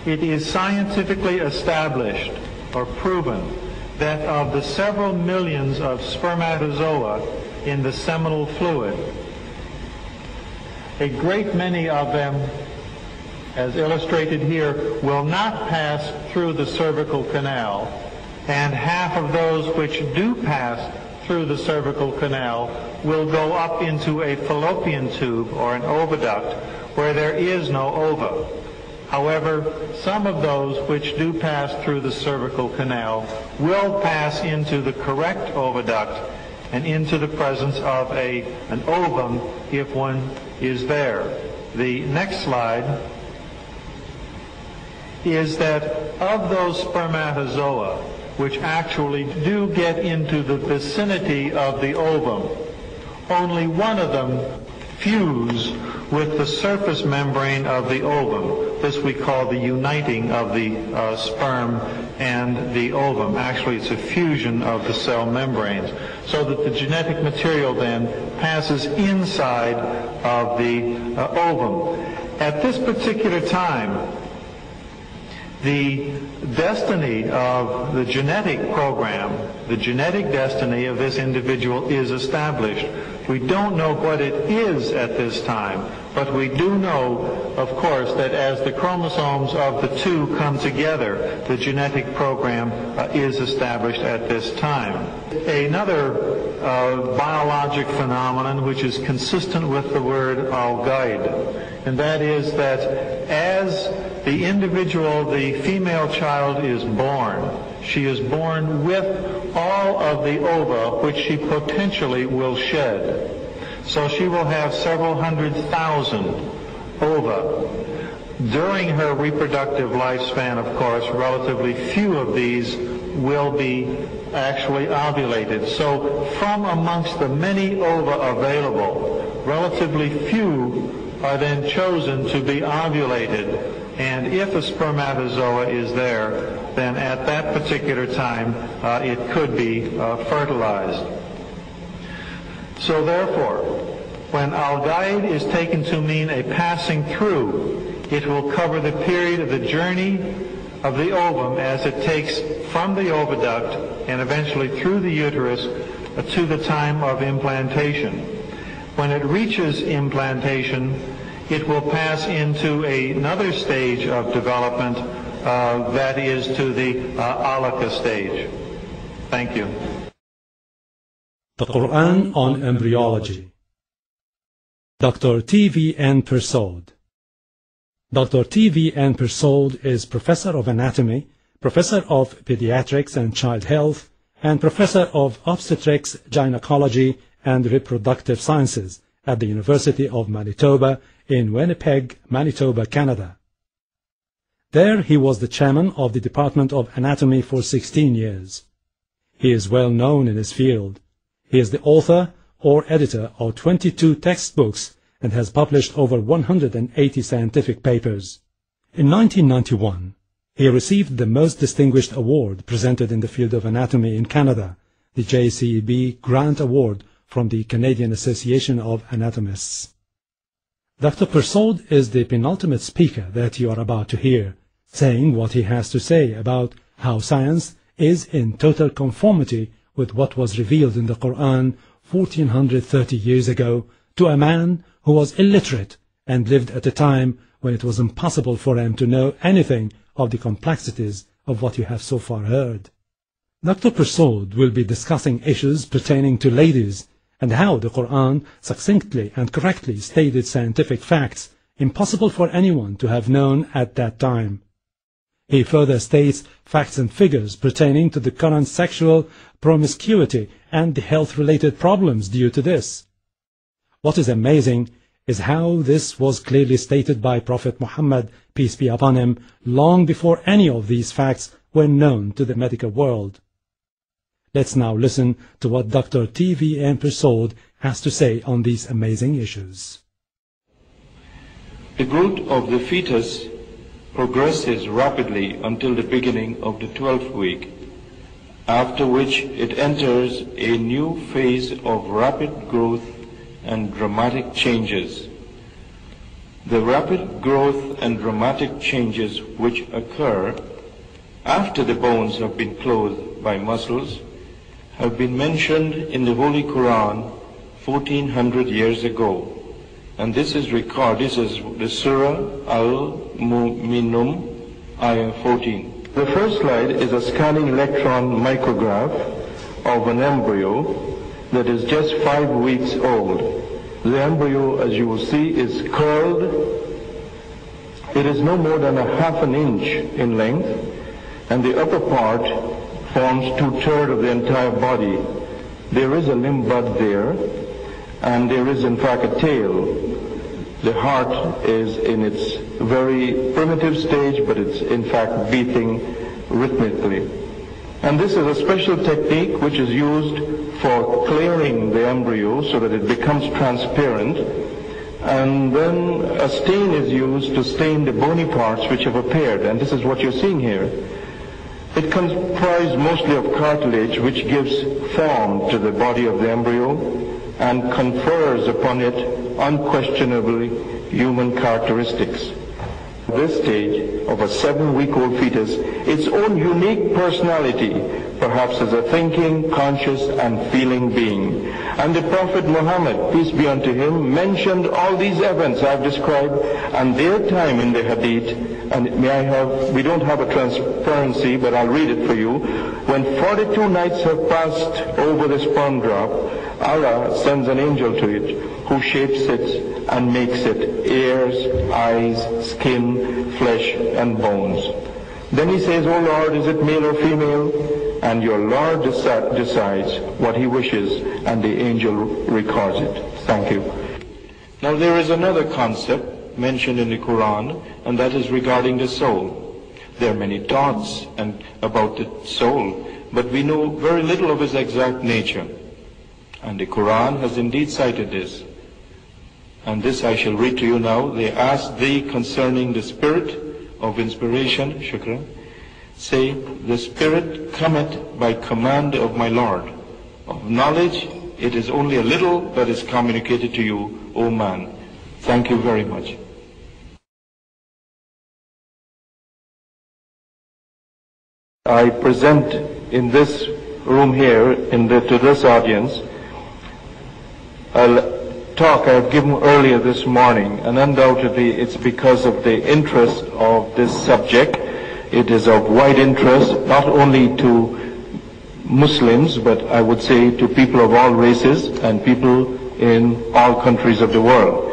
it is scientifically established or proven that of the several millions of spermatozoa in the seminal fluid, a great many of them, as illustrated here, will not pass through the cervical canal, and half of those which do pass through the cervical canal will go up into a fallopian tube or an oviduct where there is no ova. However, some of those which do pass through the cervical canal will pass into the correct oviduct and into the presence of an ovum if one is there. The next slide is that of those spermatozoa which actually do get into the vicinity of the ovum, only one of them fuse with the surface membrane of the ovum. This we call the uniting of the sperm and the ovum. Actually, it's a fusion of the cell membranes, so that the genetic material then passes inside of the ovum. At this particular time, the destiny of the genetic program, the genetic destiny of this individual is established. We don't know what it is at this time, but we do know, of course, that as the chromosomes of the two come together, the genetic program is established at this time. Another biologic phenomenon which is consistent with the word al-gaid, and that is that as the individual, the female child, is born, she is born with all of the ova which she potentially will shed. So she will have several 100,000 ova. During her reproductive lifespan, of course, relatively few of these will be actually ovulated. So from amongst the many ova available, relatively few are then chosen to be ovulated. And if a spermatozoa is there, then at that particular time it could be fertilized. So therefore, when al-gaid is taken to mean a passing through, it will cover the period of the journey of the ovum as it takes from the oviduct and eventually through the uterus to the time of implantation. When it reaches implantation, it will pass into another stage of development that is to the alaka stage. Thank you. The Quran on Embryology. Dr. T.V.N. Persaud. Dr. T.V.N. Persaud is Professor of Anatomy, Professor of Pediatrics and Child Health, and Professor of Obstetrics, Gynecology, and Reproductive Sciences at the University of Manitoba in Winnipeg, Manitoba, Canada. There he was the chairman of the Department of Anatomy for 16 years. He is well known in his field. He is the author or editor of 22 textbooks and has published over 180 scientific papers. In 1991, he received the most distinguished award presented in the field of anatomy in Canada, the JCEB Grant Award from the Canadian Association of Anatomists. Dr. Persaud is the penultimate speaker that you are about to hear, saying what he has to say about how science is in total conformity with what was revealed in the Qur'an 1430 years ago to a man who was illiterate and lived at a time when it was impossible for him to know anything of the complexities of what you have so far heard. Dr. Persaud will be discussing issues pertaining to ladies and how the Qur'an succinctly and correctly stated scientific facts impossible for anyone to have known at that time. He further states facts and figures pertaining to the current sexual promiscuity and the health-related problems due to this. What is amazing is how this was clearly stated by Prophet Muhammad, peace be upon him, long before any of these facts were known to the medical world. Let's now listen to what Dr. T.V.N. Persaud has to say on these amazing issues. The growth of the fetus progresses rapidly until the beginning of the 12th week, after which it enters a new phase of rapid growth and dramatic changes. The rapid growth and dramatic changes which occur after the bones have been clothed by muscles have been mentioned in the Holy Qur'an 1400 years ago. And this is recorded, this is the Surah Al-Mu'minun, Ayah 14. The first slide is a scanning electron micrograph of an embryo that is just 5 weeks old. The embryo, as you will see, is curled. It is no more than a half an inch in length, and the upper part forms 2/3 of the entire body. There is a limb bud there, and there is in fact a tail. The heart is in its very primitive stage, but it's in fact beating rhythmically. And this is a special technique which is used for clearing the embryo so that it becomes transparent. And then a stain is used to stain the bony parts which have appeared. And this is what you're seeing here. It comprises mostly of cartilage, which gives form to the body of the embryo and confers upon it unquestionably human characteristics. This stage of a 7-week-old fetus, its own unique personality, perhaps as a thinking, conscious, and feeling being. And the Prophet Muhammad, peace be unto him, mentioned all these events I've described and their time in the hadith. And we don't have a transparency, but I'll read it for you. When 42 nights have passed over the sperm drop, Allah sends an angel to it, who shapes it and makes it ears, eyes, skin, flesh, and bones. Then he says, "O Lord, is it male or female?" And your Lord decides what he wishes, and the angel records it. Thank you. Now there is another concept mentioned in the Quran, and that is regarding the soul. There are many thoughts about the soul, but we know very little of its exact nature. And the Quran has indeed cited this. And this I shall read to you now. They ask thee concerning the spirit of inspiration, shukran. Say, the spirit cometh by command of my Lord. Of knowledge, it is only a little that is communicated to you, O man. Thank you very much. I present in this room here, to this audience, a talk I've given earlier this morning, and undoubtedly it's because of the interest of this subject. It is of wide interest, not only to Muslims, but I would say to people of all races and people in all countries of the world.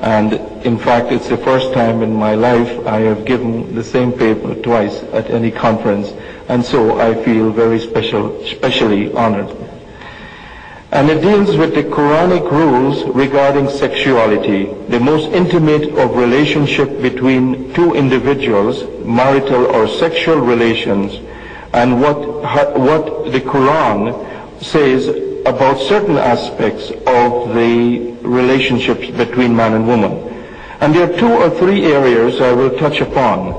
And in fact, it's the first time in my life I have given the same paper twice at any conference, and so I feel very especially honored. And it deals with the Quranic rules regarding sexuality, the most intimate of relationship between two individuals, marital or sexual relations, and what the Quran says about certain aspects of the relationships between man and woman. And there are 2 or 3 areas I will touch upon.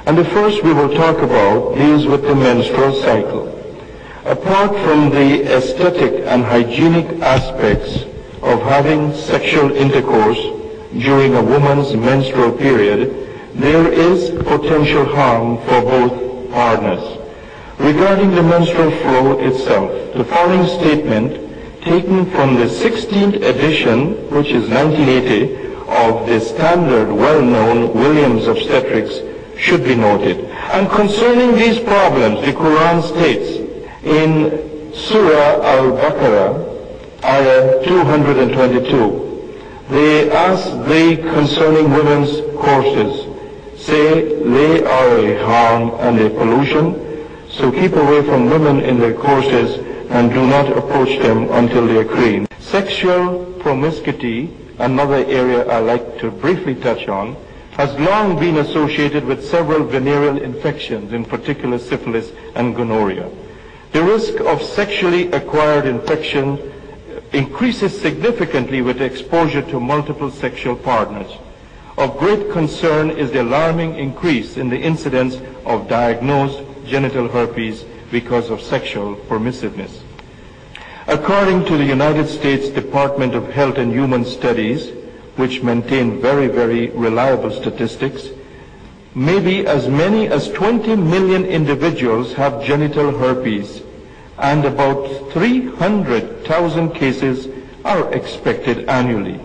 And the first we will talk about deals with the menstrual cycle. Apart from the aesthetic and hygienic aspects of having sexual intercourse during a woman's menstrual period, there is potential harm for both partners. Regarding the menstrual flow itself, the following statement, taken from the 16th edition, which is 1980, of the standard well-known Williams Obstetrics, should be noted. And concerning these problems, the Quran states, in Surah Al-Baqarah, Ayah 222, they ask thee concerning women's courses. Say, they are a harm and a pollution, so keep away from women in their courses and do not approach them until they are clean. Sexual promiscuity, another area I like to briefly touch on, has long been associated with several venereal infections, in particular syphilis and gonorrhea. The risk of sexually acquired infection increases significantly with exposure to multiple sexual partners. Of great concern is the alarming increase in the incidence of diagnosed genital herpes because of sexual permissiveness. According to the United States Department of Health and Human Studies, which maintain very, very reliable statistics, maybe as many as 20 million individuals have genital herpes, and about 300,000 cases are expected annually.